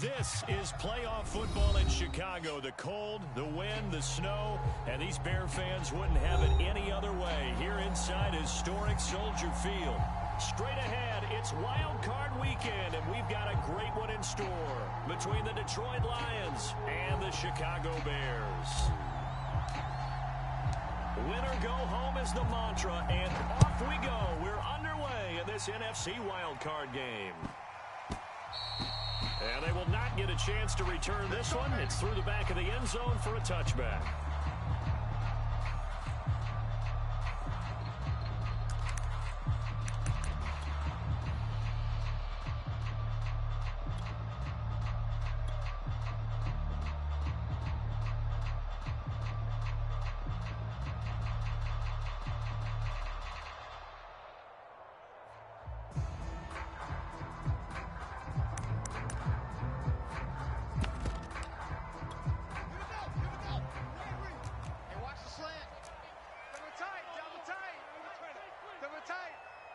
This is playoff football in Chicago. The cold, the wind, the snow, and these Bear fans wouldn't have it any other way here inside historic Soldier Field. Straight ahead, it's Wild Card Weekend, and we've got a great one in store between the Detroit Lions and the Chicago Bears. Win or go home is the mantra, and off we go. We're underway in this NFC Wild Card game. And they will not get a chance to return this one. It's through the back of the end zone for a touchback.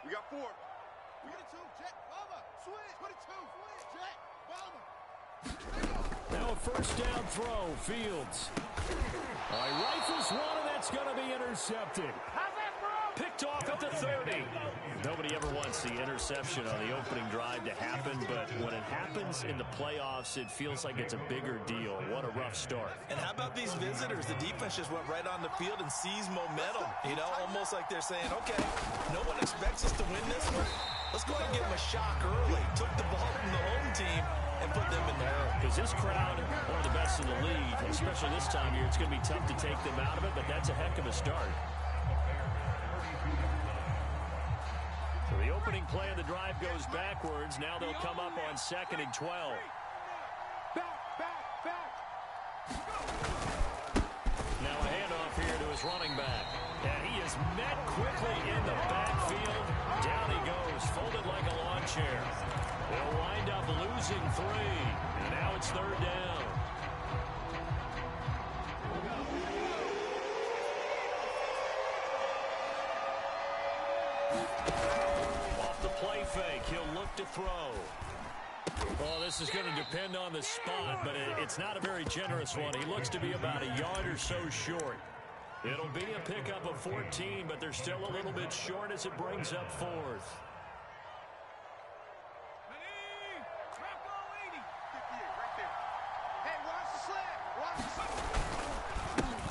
We got 4. 22, jet, bomber, switch, 22, jet, bomber. Now a first down throw, Fields. All right, rifles one, and that's going to be intercepted. Picked off at the 30. Nobody ever wants the interception on the opening drive to happen, but when it happens in the playoffs, it feels like it's a bigger deal. What a rough start. And how about these visitors? The defense just went right on the field and seized momentum. You know, almost like they're saying, okay, no one expects us to win this one. Let's go ahead and give them a shock early. Took the ball from the home team and put them in the hole. Because this crowd, one of the best in the league, especially this time of year, it's going to be tough to take them out of it, but that's a heck of a start. So the opening play of the drive goes backwards. Now they'll come up on 2nd and 12. Now a handoff here to his running back. And he is met quickly in the backfield. Down he goes, folded like a lawn chair. They'll wind up losing 3. And now it's 3rd down. Off the play fake, he'll look to throw. Well, this is going to depend on the spot, but it's not a very generous one. He looks to be about a yard or so short. It'll be a pickup of 14, but they're still a little bit short as it brings up 4th.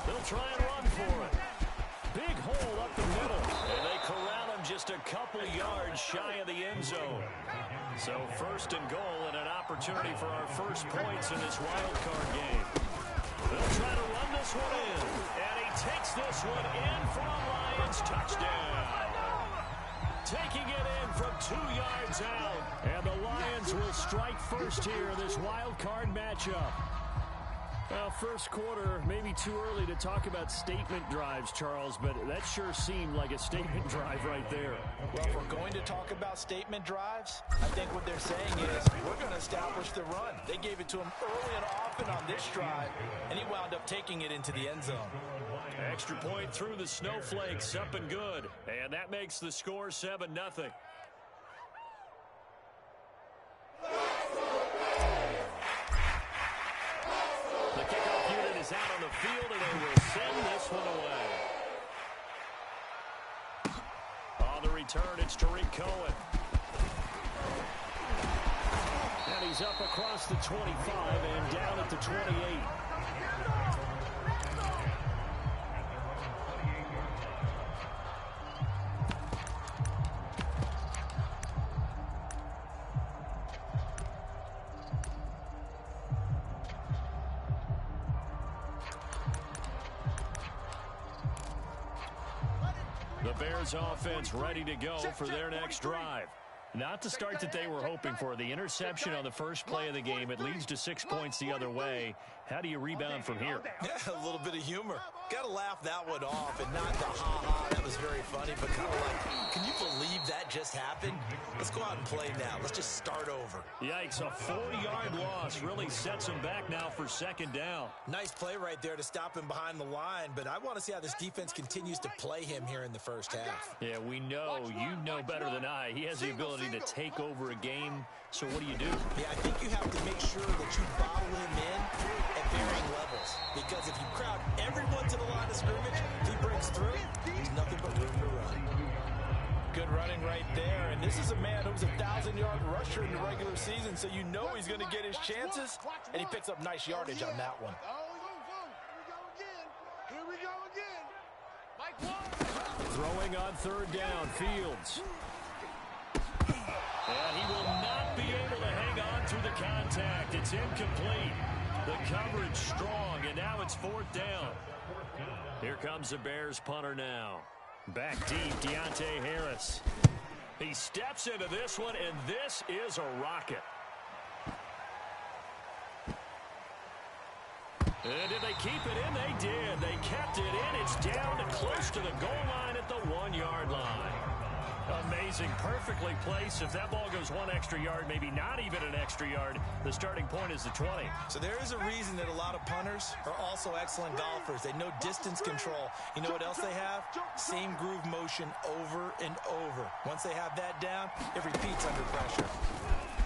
They'll try and run for it. Big hole up the middle, and they corral him just a couple yards shy of the end zone. So 1st and goal and an opportunity for our first points in this wild card game. They'll try to run this one in, and he takes this one in for a Lions touchdown. Taking it in from 2 yards out, and the Lions will strike first here in this wild card matchup. Well, first quarter, maybe too early to talk about statement drives, Charles, but that sure seemed like a statement drive right there. Well, if we're going to talk about statement drives, I think what they're saying is we're going to establish the run. They gave it to him early and often on this drive, and he wound up taking it into the end zone. Extra point through the snowflakes, up and good. And that makes the score 7-0. The kickoff unit is out on the field, and they will send this one away. On the return, it's Tariq Cohen. And he's up across the 25 and down at the 28. The Bears offense ready to go for their next drive. Not the start that they were hoping for. The interception on the first play of the game. It leads to 6 points the other way. How do you rebound from here? Yeah, a little bit of humor. Got to laugh that one off and not the ha-ha. That was very funny, but kind of like, can you believe that just happened? Let's go out and play now. Let's just start over. Yikes, a 4-yard loss really sets him back now for 2nd down. Nice play right there to stop him behind the line, but I want to see how this defense continues to play him here in the first half. Yeah, we know, you know better than I. He has the ability ability to take over a game. So what do you do? Yeah, I think you have to make sure that you bottle him in at varying levels. Because if you crowd everyone to the line of scrimmage, if he breaks through, there's nothing but room to run. Good running right there. And this is a man who was a 1,000-yard rusher in the regular season, so you know he's going to get his chances. And he picks up nice yardage on that one. Here we go again. Mike Wall. Throwing on third down, Fields. And he will not be able to hang on through the contact. It's incomplete. The coverage strong, and now it's fourth down. Here comes the Bears punter now. Back deep, Deontay Harris. He steps into this one, and this is a rocket. And did they keep it in? They did. They kept it in. It's down to close to the goal line at the 1-yard line. Amazing. Perfectly placed. If that ball goes one extra yard, maybe not even an extra yard, the starting point is the 20. So there is a reason that a lot of punters are also excellent golfers. They know distance control. You know what else they have? Same groove motion over and over. Once they have that down, it repeats under pressure.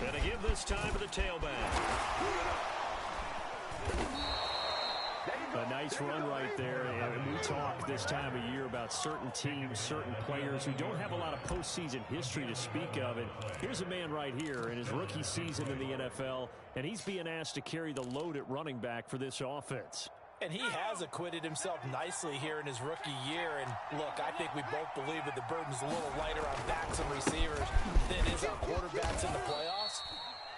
Gonna give this time to the tailback. A nice run right there, and we talk this time of year about certain teams, certain players who don't have a lot of postseason history to speak of. And here's a man right here in his rookie season in the NFL, and he's being asked to carry the load at running back for this offense. And he has acquitted himself nicely here in his rookie year. And look, I think we both believe that the burden's a little lighter on backs and receivers than it is on quarterbacks in the playoffs.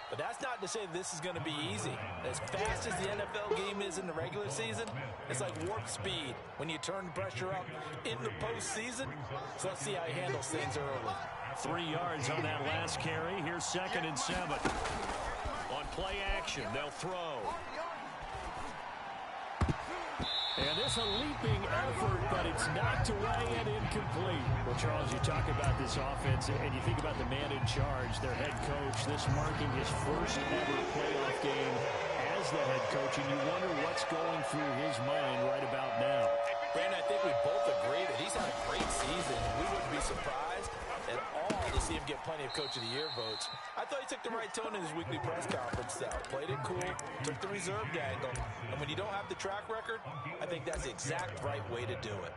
But that's not to say this is going to be easy. As fast as the NFL game is in the regular season, it's like warp speed when you turn the pressure up in the postseason. So let's see how he handles things early. 3 yards on that last carry. Here's 2nd and 7. On play action, they'll throw. And this a leaping effort, but it's knocked away and incomplete. Well, Charles, you talk about this offense, and you think about the man in charge, their head coach, this marking his first ever playoff game as the head coach, and you wonder what's going through his mind right about now. Brandon, I think we both agree that he's had a great season. We wouldn't be surprised at all to see him get plenty of Coach of the Year votes. I thought he took the right tone in his weekly press conference, though. Played it cool, took the reserved angle. And when you don't have the track record, I think that's the exact right way to do it.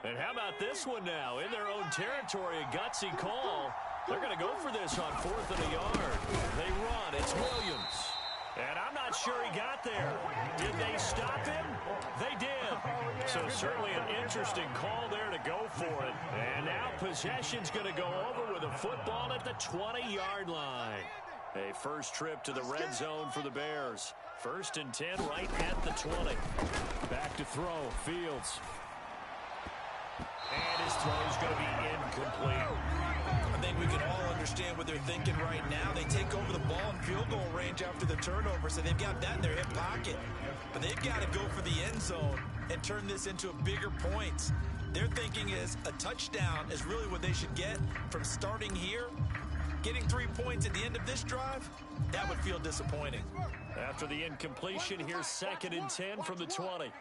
And how about this one now? In their own territory, a gutsy call. They're going to go for this on 4th and a yard. They run. It's Williams. And I'm not sure he got there. Did they stop him? They did. So certainly an interesting call there to go for it. And now possession's going to go over with a football at the 20-yard line. A first trip to the red zone for the Bears. 1st and 10 right at the 20. Back to throw. Fields. And his throw's going to be incomplete. I think we can all understand what they're thinking right now. They take over the ball in field goal range after the turnover, so they've got that in their hip pocket. But they've got to go for the end zone and turn this into a bigger points. Their thinking is a touchdown is really what they should get from starting here. Getting 3 points at the end of this drive, that would feel disappointing. After the incompletion, here's 2nd and 10 from the 20.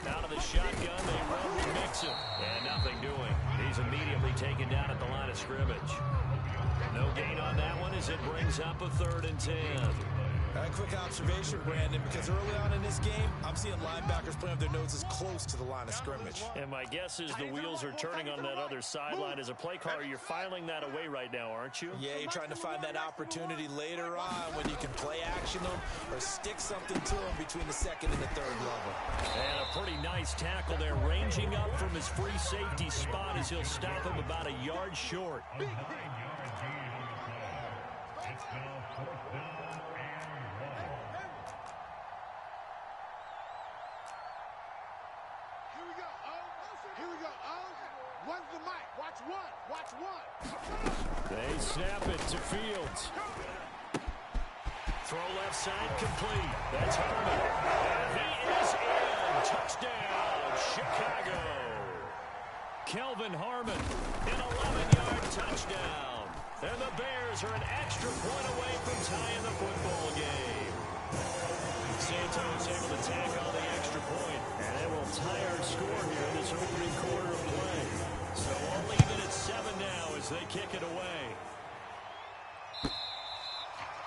Out of the shotgun, they run with Mixon. And nothing doing. He's immediately taken down at the line of scrimmage. No gain on that one as it brings up a 3rd and 10. A quick observation, Brandon, because early on in this game, I'm seeing linebackers playing with their noses close to the line of scrimmage. And my guess is the wheels are turning on that other sideline. As a play caller, you're filing that away right now, aren't you? Yeah, you're trying to find that opportunity later on when you can play action them or stick something to them between the 2nd and the 3rd level. And a pretty nice tackle there, ranging up from his free safety spot as he'll stop him about a yard short. They snap it to Fields. Throw left side complete. That's Harmon. And he is in. Touchdown, Chicago. Kelvin Harmon, an 11-yard touchdown. And the Bears are an extra point away from tying the football game. Santos able to tack on the extra point, and it will tie our score here in this opening quarter of play. So we'll leave it at 7 now as they kick it away.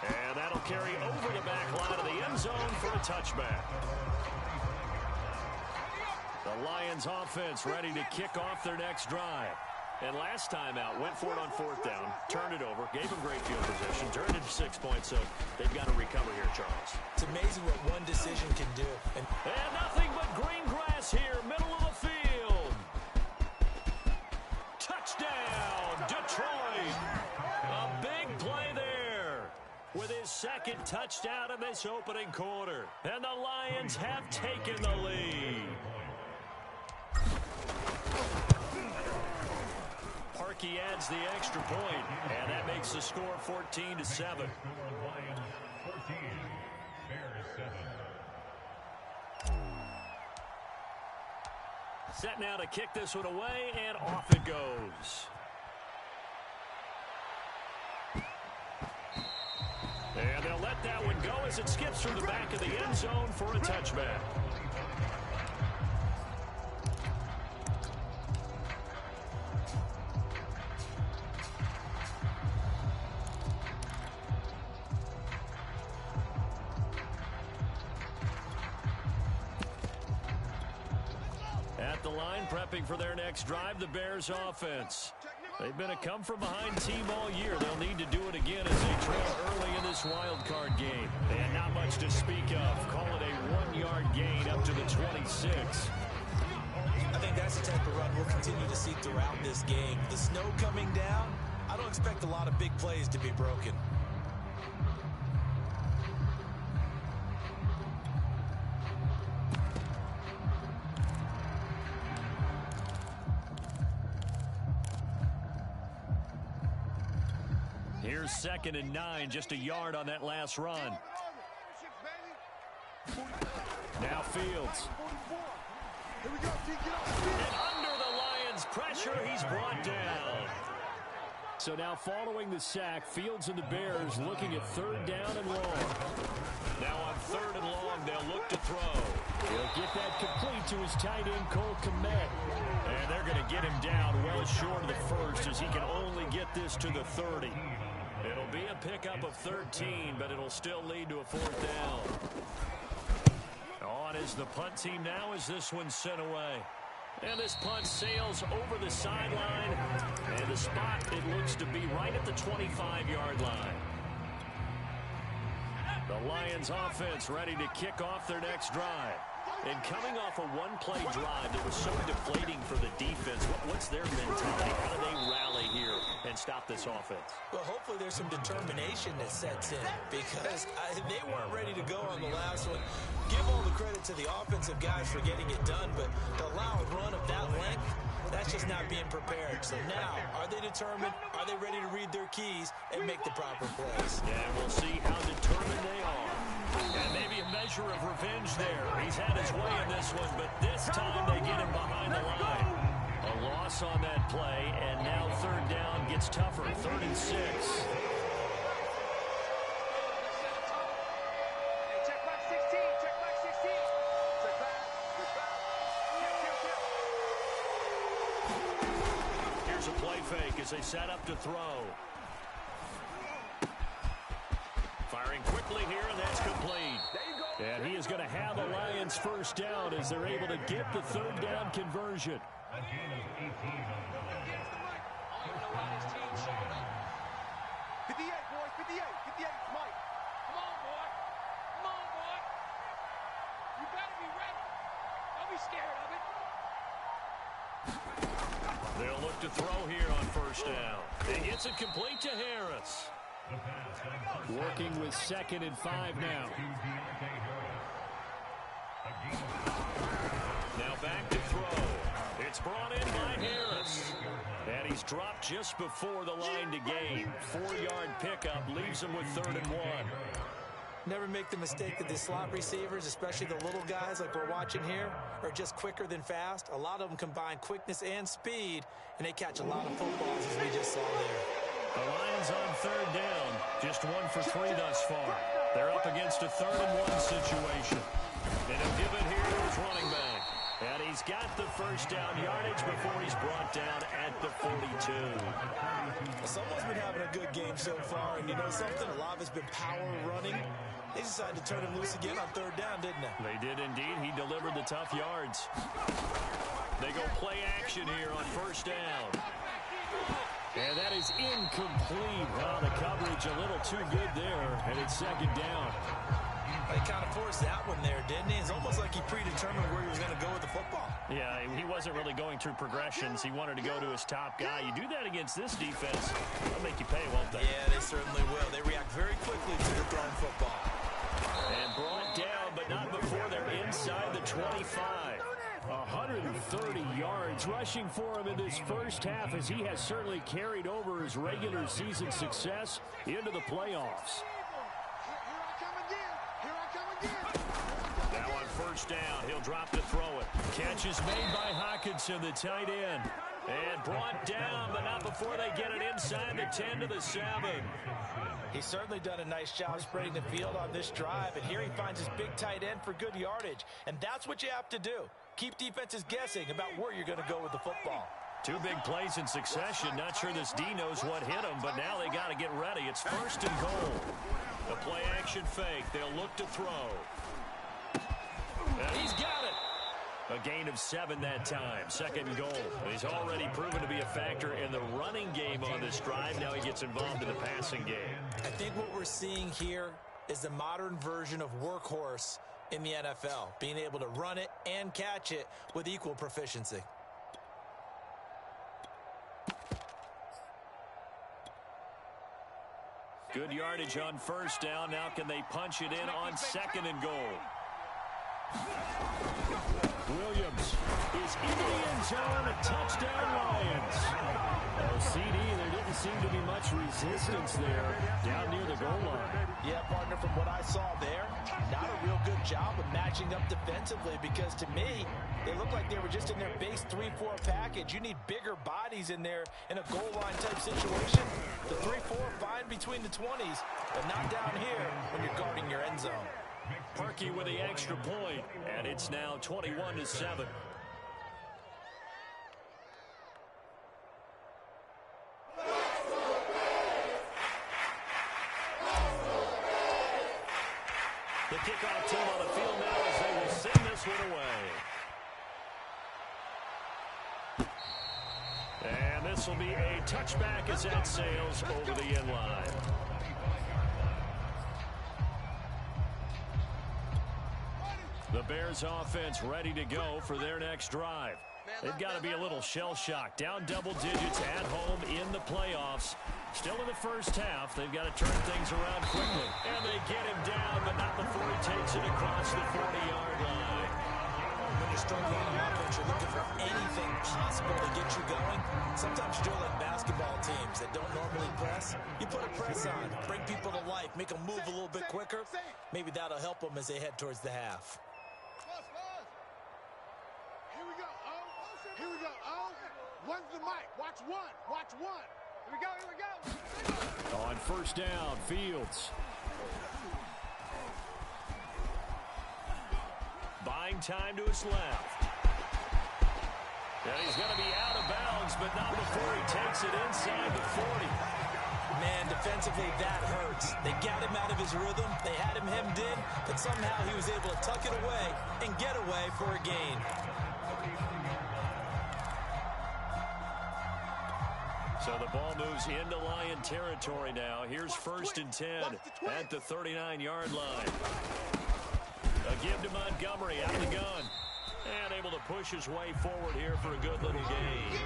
And that'll carry over the back line of the end zone for a touchback. The Lions offense ready to kick off their next drive. And last time out, went for it on 4th down, turned it over, gave them great field position, turned it to 6 points, so they've got to recover here, Charles. It's amazing what one decision can do. And nothing but green grass here, middle of the field. Touchdown, Detroit. A big play there with his second touchdown in this opening quarter. And the Lions have taken the lead. Parkey adds the extra point, and that makes the score 14-7. Set now to kick this one away, and off it goes. And they'll let that one go as it skips through the back of the end zone for a touchback. At the line, prepping for their next drive, the Bears offense. They've been a come-from-behind team all year. They'll need to do it again as they trail early in this wild card game. They had not much to speak of. Call it a 1-yard gain up to the 26. I think that's the type of run we'll continue to see throughout this game. The snow coming down, I don't expect a lot of big plays to be broken. Here's 2nd and 9, just a yard on that last run. Now Fields. And under the Lions' pressure, he's brought down. So now following the sack, Fields and the Bears looking at 3rd down and long. Now on 3rd and long, they'll look to throw. He'll get that complete to his tight end, Cole Kmet. And they're going to get him down well short of the first as he can only get this to the 30. It'll be a pickup of 13, but it'll still lead to a 4th down. On is the punt team now as this one's sent away. And this punt sails over the sideline. And the spot, it looks to be right at the 25-yard line. The Lions offense ready to kick off their next drive. And coming off a one-play drive that was so deflating for the defense, what's their mentality? How do they rally here and stop this offense? Well, hopefully there's some determination that sets in because they weren't ready to go on the last one. Give all the credit to the offensive guys for getting it done, but to allow a run of that length, that's just not being prepared. So now, are they determined? Are they ready to read their keys and make the proper plays? Yeah, we'll see how determined they are. And maybe a measure of revenge there. He's had his way in this one, but this time they get him behind the line. A loss on that play, and now 3rd down gets tougher. 3rd and 6. Here's a play fake as they set up to throw. Firing quickly here, and that's complete. And he is going to have the Lions 1st down as they're able to get the 3rd down conversion. They'll look to throw here on 1st down. He gets it complete to Harris. Working with 2nd and 5 now. Now back to throw. It's brought in by Harris. And he's dropped just before the line to gain. 4-yard pickup leaves him with 3rd and 1. Never make the mistake that the slot receivers, especially the little guys like we're watching here, are just quicker than fast. A lot of them combine quickness and speed, and they catch a lot of footballs as we just saw there. The Lions just 1 for 3 thus far. They're up against a 3rd-and-1 situation. And he'll give it here to his running back. And he's got the first down yardage before he's brought down at the 42. Someone's been having a good game so far, and you know something? A lot of it's been power running. They decided to turn him loose again on 3rd down, didn't they? They did indeed. He delivered the tough yards. They go play action here on 1st down. And that is incomplete. Wow, the coverage a little too good there, and it's 2nd down. They kind of forced that one there, didn't he? It's almost like he predetermined where he was going to go with the football. Yeah, he wasn't really going through progressions. He wanted to go to his top guy. You do that against this defense, they'll make you pay, won't they? Yeah, they certainly will. They react very quickly to the thrown football. And brought down, but not before they're inside the 25. 130 yards rushing for him in this first half, as he has certainly carried over his regular season success into the playoffs. Now on 1st down, he'll drop to throw it. Catch is made by Hockenson, the tight end. And brought down, but not before they get it inside the 10 to the 7. He's certainly done a nice job spreading the field on this drive, and here he finds his big tight end for good yardage. And that's what you have to do. Keep defenses guessing about where you're going to go with the football. 2 big plays in succession. Not sure this D knows what hit him, but now they got to get ready. It's 1st and goal. The play action fake. They'll look to throw. And he's got it. A gain of 7 that time. 2nd and goal. He's already proven to be a factor in the running game on this drive. Now he gets involved in the passing game. I think what we're seeing here is the modern version of workhorse in the NFL, being able to run it and catch it with equal proficiency. Good yardage on 1st down. Now can they punch it in on 2nd and goal? Williams is in the end zone. A touchdown, Lions. CD, there didn't seem to be much resistance there down near the goal line. Yeah, partner, from what I saw there, not a real good job of matching up defensively, because to me, they looked like they were just in their base 3-4 package. You need bigger bodies in there in a goal line type situation. The 3-4 fine between the 20s, but not down here when you're guarding your end zone. Parkey with the extra point, and it's now 21-7. The kickoff team on the field now as they will send this one away. And this will be a touchback as that sails over the end line. The Bears offense ready to go for their next drive. They've got to be a little shell-shocked. Down double digits at home in the playoffs. Still in the first half, they've got to turn things around quickly. And they get him down, but not before he takes it across the 40-yard line. When you're struggling on offense, you're looking for anything possible to get you going. Sometimes you're like basketball teams that don't normally press. You put a press on, bring people to life, make them move a little bit quicker. Maybe that'll help them as they head towards the half. Here we go, Here we go, One's the mic. Watch one. Watch one. Here we go, here we go. On 1st down, Fields. Buying time to his left. And he's going to be out of bounds, but not before he takes it inside the 40. Man, defensively, that hurts. They got him out of his rhythm. They had him hemmed in, but somehow he was able to tuck it away and get away for a gain. So the ball moves into Lion territory now. Here's 1st and 10 at the 39-yard line. A give to Montgomery out of the gun. And able to push his way forward here for a good little gain.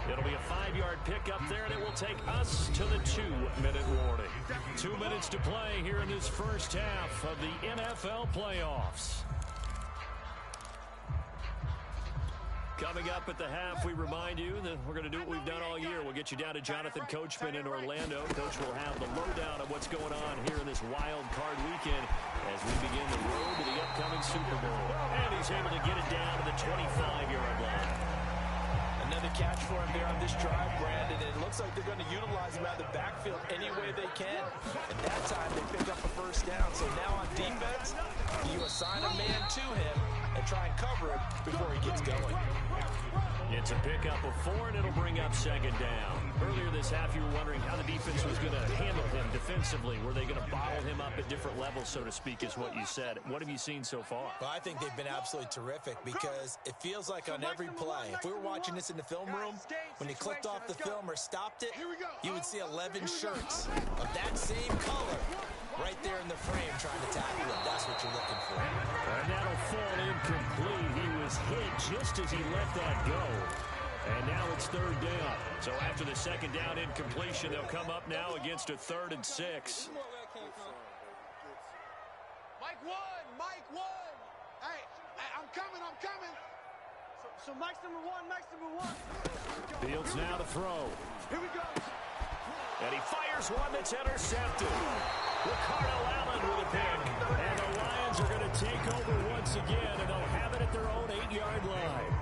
It'll be a 5-yard pickup there, and it will take us to the 2-minute warning. 2 minutes to play here in this first half of the NFL playoffs. Coming up at the half, we remind you that we're going to do what we've done all year. We'll get you down to Jonathan Coachman in Orlando. Coach will have the lowdown of what's going on here in this wild card weekend as we begin the road to the upcoming Super Bowl. And he's able to get it down to the 25-yard line. another catch for him there on this drive, Brandon. And it looks like they're going to utilize him out of the backfield any way they can. At that time, they pick up a first down. So now on defense, you assign a man to him and try and cover it before he gets going. It's a pickup of 4, and it'll bring up second down. Earlier this half, you were wondering how the defense was going to handle him defensively. Were they going to bottle him up at different levels, so to speak, is what you said. What have you seen so far? Well, I think they've been absolutely terrific because it feels like on every play, if we were watching this in the film room, when you clicked off the film or stopped it, you would see 11 shirts of that same color right there in the frame trying to tackle him. That's what you're looking for. And that'll fall incomplete. He was hit just as he let that go. And now it's third down. So after the second down incompletion, they'll come up now against a 3rd and 6. Mike one. Hey, I'm coming. So Mike's number one. Fields now to throw. Here we go. And he fires one that's intercepted. Ricardo Allen with a pick. And the Lions are going to take over once again, and they'll have it at their own 8-yard line.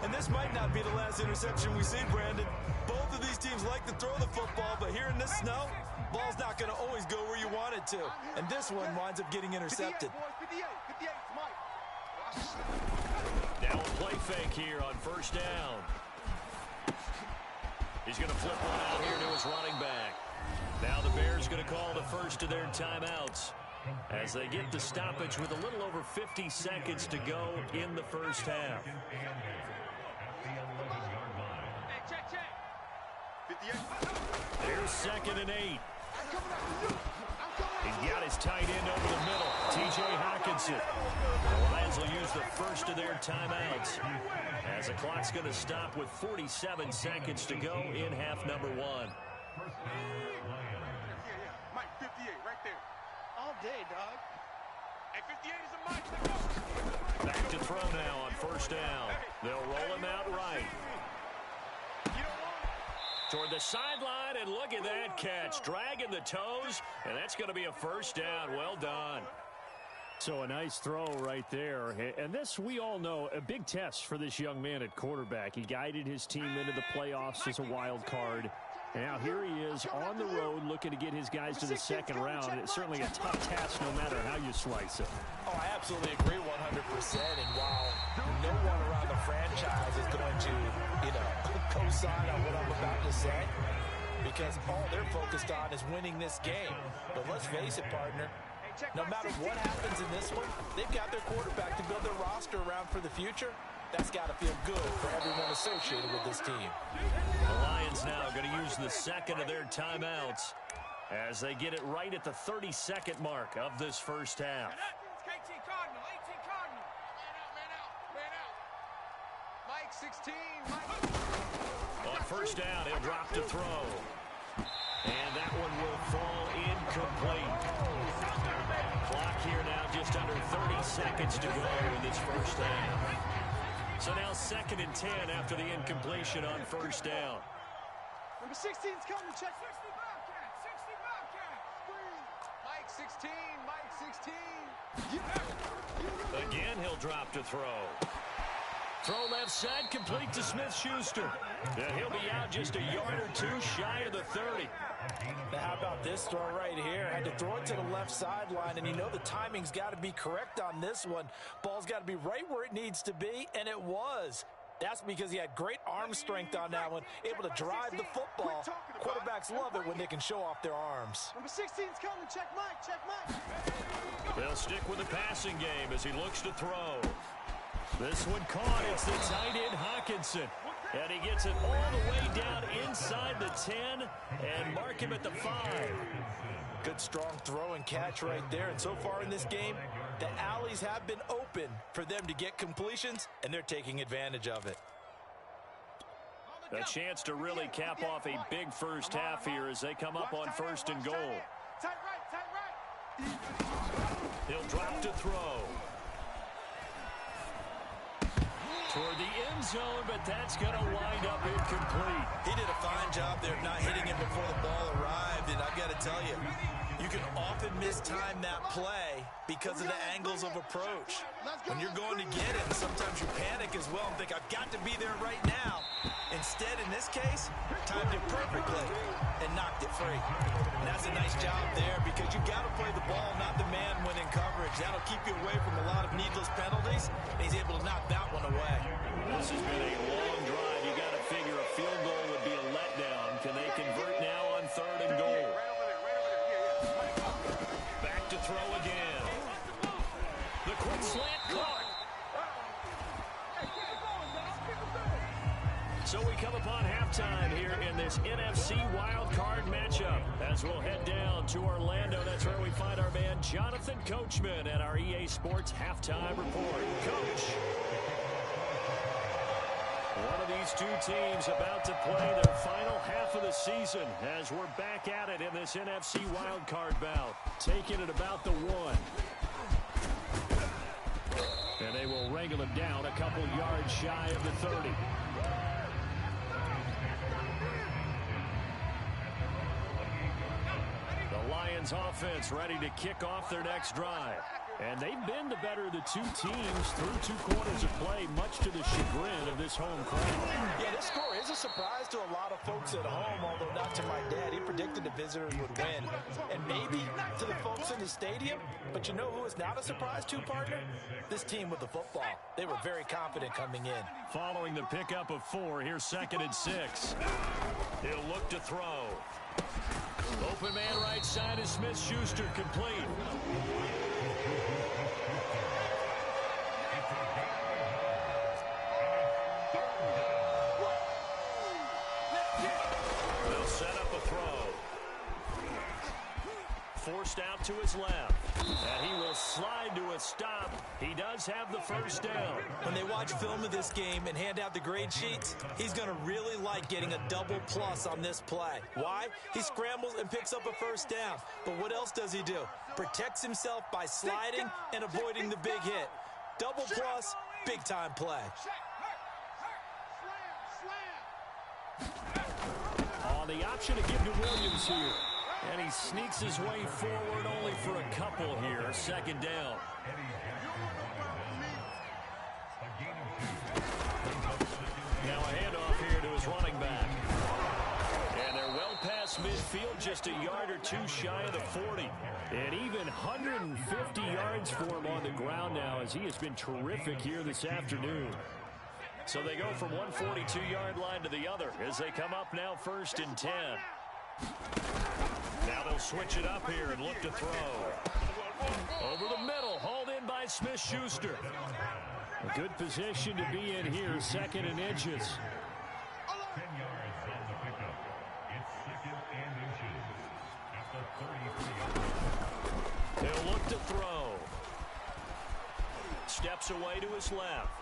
And this might not be the last interception we see, Brandon. Both of these teams like to throw the football, but here in this snow, ball's not going to always go where you want it to. And this one winds up getting intercepted. 58, Mike. Now a play fake here on first down. He's going to flip one out here to his running back. Now the Bears going to call the first of their timeouts as they get the stoppage with a little over 50 seconds to go in the first half. There's 2nd and 8. He's got his tight end over the middle, T.J. Hawkinson. The Lions will use the first of their timeouts as the clock's going to stop with 47 seconds to go in half number 1. Mike, 58, right there. All day, dog. Hey, 58 is a Mike. Back to throw now on first down. They'll roll him out right. Toward the sideline, and look at that catch. Dragging the toes, and that's going to be a first down. Well done. So a nice throw right there. And this, we all know, a big test for this young man at quarterback. He guided his team into the playoffs as a wild card. And now here he is on the road looking to get his guys to the second round. And it's certainly a tough task no matter how you slice it. Oh, I absolutely agree 100%. And while no one around the franchise is going to, co-sign on what I'm about to say, because all they're focused on is winning this game. But let's face it, partner, no matter what happens in this one, they've got their quarterback to build their roster around for the future. That's got to feel good for everyone associated with this team. The Lions now going to use the second of their timeouts as they get it right at the 32nd mark of this first half. Man out. Mike, 16. Mike. On first down, he'll drop to throw. And that one will fall incomplete. Clock here now just under 30 seconds to go in this first half. So now 2nd and 10 after the incompletion on first down. Number 16's coming. Check 60 Bobcat. Mike 16. Again, he'll drop to throw. Throw left side, complete to Smith-Schuster. And he'll be out just a yard or two shy of the 30. Now, how about this throw right here? Had to throw it to the left sideline, and the timing's got to be correct on this one. Ball's got to be right where it needs to be, and it was. That's because he had great arm strength on that one, able to drive the football. Quarterbacks love it when they can show off their arms. Number 16's coming. Check Mike. They'll stick with the passing game as he looks to throw. This one caught. It's the tight end Hawkinson. And he gets it all the way down inside the 10 and mark him at the 5. Good strong throw and catch right there. And so far in this game, the alleys have been open for them to get completions, and they're taking advantage of it. A chance to really cap off a big first half here as they come up on 1st and goal. Tight right. He'll drop to throw. Toward the end zone, but that's going to wind up incomplete. He did a fine job there of not hitting it before the ball arrived, and I've got to tell you, you can often mistime that play because of the angles of approach. When you're going to get it, sometimes you panic as well and think, I've got to be there right now. Instead, in this case, timed it perfectly and knocked it free. And that's a nice job there because you got to play the ball, not the man when in coverage. That'll keep you away from a lot of needless penalties, and he's able to knock that one away. This has been a long drive. You got to figure a field goal would be a letdown. Can they convert now on 3rd and goal? Back to throw again. The quick slant caught. So we come upon halftime here in this NFC wildcard matchup as we'll head down to Orlando. That's where we find our man Jonathan Coachman at our EA Sports Halftime Report. Coach, one of these two teams about to play their final half of the season as we're back at it in this NFC wildcard bout, taking it about the 1. And they will wrangle him down a couple yards shy of the 30. The Lions offense ready to kick off their next drive. And they've been the better of the two teams through 2 quarters of play, much to the chagrin of this home crowd. Yeah, this score is a surprise to a lot of folks at home, although not to my dad. He predicted the visitors would win. And maybe to the folks in the stadium. But you know who is not a surprise to, partner? This team with the football. They were very confident coming in. Following the pickup of 4, here's 2nd and 6. He'll look to throw. Open man right side is Smith-Schuster, complete. They'll set up a throw. Forced out to his left. And he will slide to a stop. He does have the first down. When they watch film of this game and hand out the grade sheets, he's going to really like getting a double plus on this play. Why? He scrambles and picks up a first down. But what else does he do? Protects himself by sliding and avoiding the big hit. Double plus, big time play. On the option to give to Williams here. And he sneaks his way forward only for a couple here. 2nd down. Now a handoff here to his running back. And they're well past midfield, just a yard or 2 shy of the 40. And even 150 yards for him on the ground now as he has been terrific here this afternoon. So they go from one 42-yard line to the other as they come up now 1st and 10. Now they'll switch it up here and look to throw. Over the middle, hauled in by Smith-Schuster. A good position to be in here, 2nd and inches. 10 yards on the pickup. It's 2nd and inches at the 33. They'll look to throw. Steps away to his left.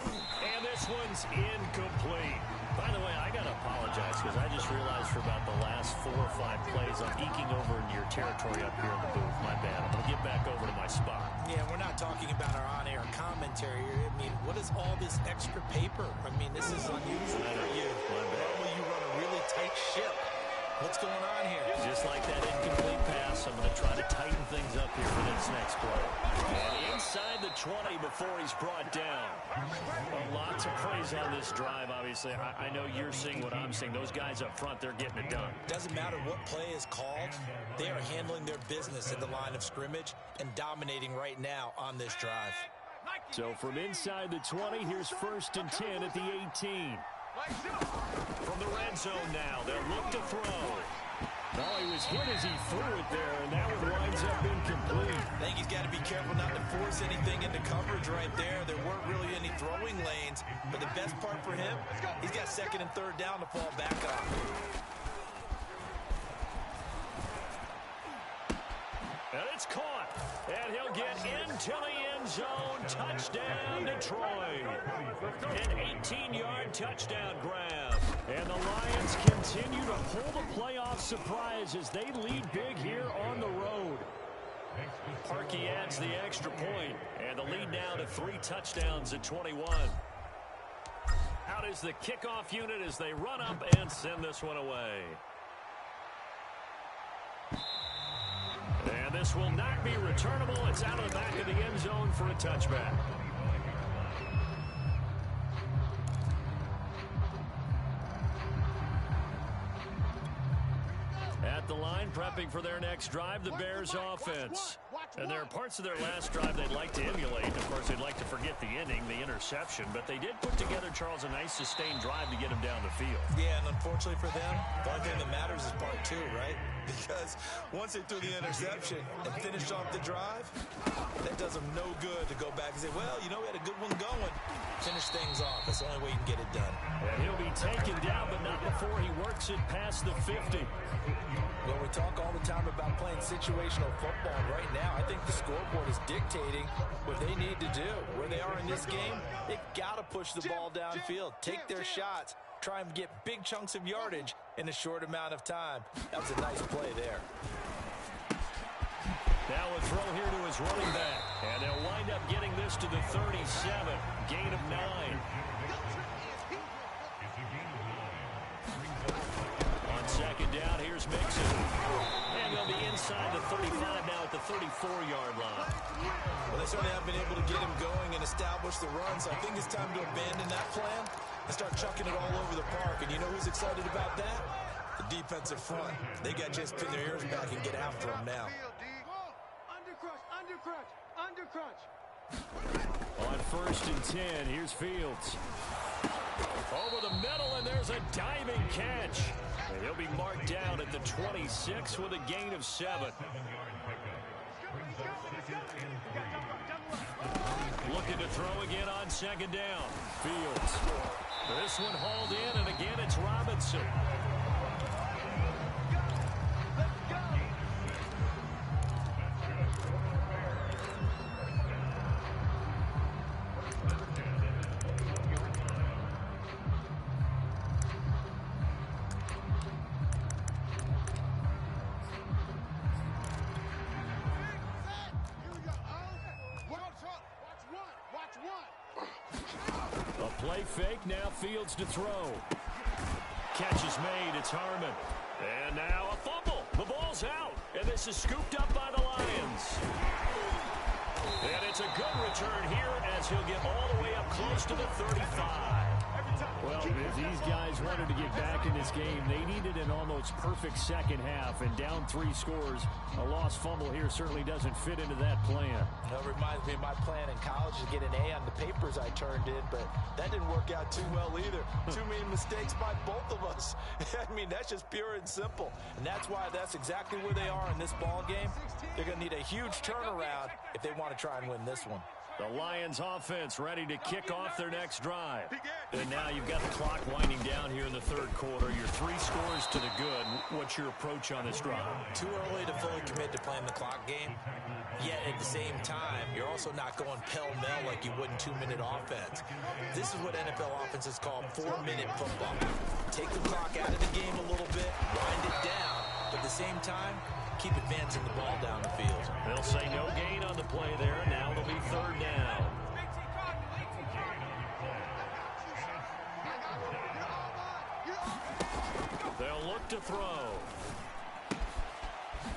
And this one's incomplete. By the way, I got to apologize because I just realized for about the last 4 or 5 plays, I'm eking over into your territory up here in the booth. My bad. I'm going to get back over to my spot. Yeah, we're not talking about our on-air commentary here. I mean, what is all this extra paper? I mean, this is unusual for you. Normally you run a really tight ship. What's going on here? Just like that incomplete pass, I'm going to try to tighten things up here for this next play. And inside the 20 before he's brought down. Well, lots of praise on this drive, obviously. I know you're seeing what I'm seeing. Those guys up front, they're getting it done. Doesn't matter what play is called. They are handling their business at the line of scrimmage and dominating right now on this drive. So from inside the 20, here's 1st and 10 at the 18. From the red zone now, they'll look to throw. Oh, he was hit as he threw it there, and that one winds up incomplete. I think he's got to be careful not to force anything into coverage right there. There weren't really any throwing lanes, but the best part for him, he's got 2nd and 3rd down to fall back on. And it's caught, and he'll get into the end zone. Touchdown, Detroit. An 18-yard touchdown grab. And the Lions continue to pull the playoff surprise as they lead big here on the road. Parkey adds the extra point, and the lead now to 3 touchdowns at 21. Out is the kickoff unit as they run up and send this one away. And this will not be returnable. It's out of the back of the end zone for a touchback. At the line, prepping for their next drive, the Bears offense. And there are parts of their last drive they'd like to emulate. Of course, they'd like to forget the ending, the interception. But they did put together, Charles, a nice sustained drive to get them down the field. Yeah, and unfortunately for them, the only thing that matters is part two, right? Because once they threw the interception and finished off the drive, that does them no good to go back and say, well, you know, we had a good one going. Finish things off. That's the only way you can get it done. And he'll be taken down, but not before he works it past the 50. Well, we talk all the time about playing situational football. Right now, I think the scoreboard is dictating what they need to do. Where they are in this game, they've got to push the ball downfield, take their shots, try and get big chunks of yardage in a short amount of time. That was a nice play there. Now a throw here to his running back. And they'll wind up getting this to the 37. Gain of 9. On second down, here's Mixon. And they'll be inside the 35 now at the 34-yard line. Well, they certainly have been able to get him going and establish the run, so I think it's time to abandon that plan and start chucking it all over the park. And you know who's excited about that? The defensive front. They got to just pin their ears back and get after him now. Undercrunch. On 1st and 10, here's Fields. Over the middle, and there's a diving catch. And he'll be marked down at the 26 with a gain of 7. Looking to throw again on second down. Fields. This one hauled in, and again it's Robinson. Play fake, now Fields to throw. Catch is made, it's Harmon. And now a fumble. The ball's out, and this is scooped up by the Lions. And it's a good return here as he'll get all the way up close to the 35. Well, if these guys wanted to get back in this game, they needed an almost perfect second half, and down 3 scores. A lost fumble here certainly doesn't fit into that plan. It reminds me of my plan in college to get an A on the papers I turned in, but that didn't work out too well either. Too many mistakes by both of us. I mean, that's just pure and simple, and that's why that's exactly where they are in this ball game. They're going to need a huge turnaround if they want to try and win this one. The Lions offense ready to kick off their next drive. And now you've got the clock winding down here in the third quarter. You're 3 scores to the good. What's your approach on this drive? Too early to fully commit to playing the clock game. Yet at the same time, you're also not going pell-mell like you would in 2-minute offense. This is what NFL offenses call 4-minute football. Take the clock out of the game a little bit, wind it down, but at the same time, keep advancing the ball down the field. They'll say no gain on the play there. Now it'll be 3rd down. They'll look to throw.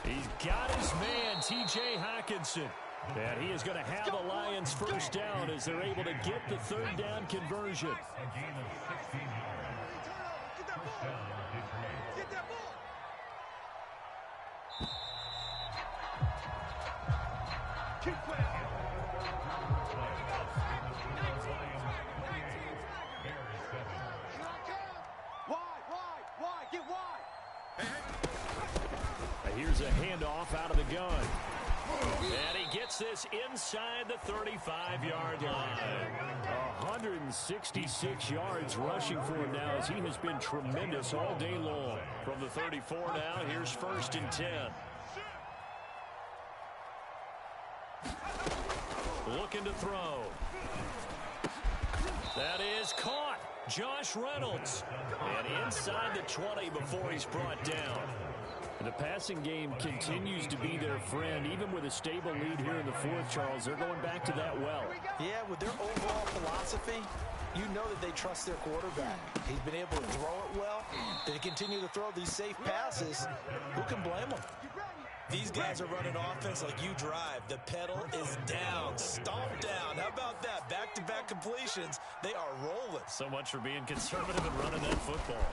He's got his man, T.J. Hockenson. And he is going to have the Lions first down as they're able to get the 3rd down conversion. Here's a handoff out of the gun. And he gets this inside the 35-yard line. 166 yards rushing for him now as he has been tremendous all day long. From the 34 now, here's 1st and 10. Looking to throw. That is caught. Josh Reynolds. And inside the 20 before he's brought down. The passing game continues to be their friend. Even with a stable lead here in the 4th, Charles, they're going back to that well. Yeah, with their overall philosophy, you know that they trust their quarterback. He's been able to throw it well. They continue to throw these safe passes. Who can blame them? These guys are running offense like you drive. The pedal is down, stomp down. How about that? Back-to-back completions. They are rolling. So much for being conservative and running that football.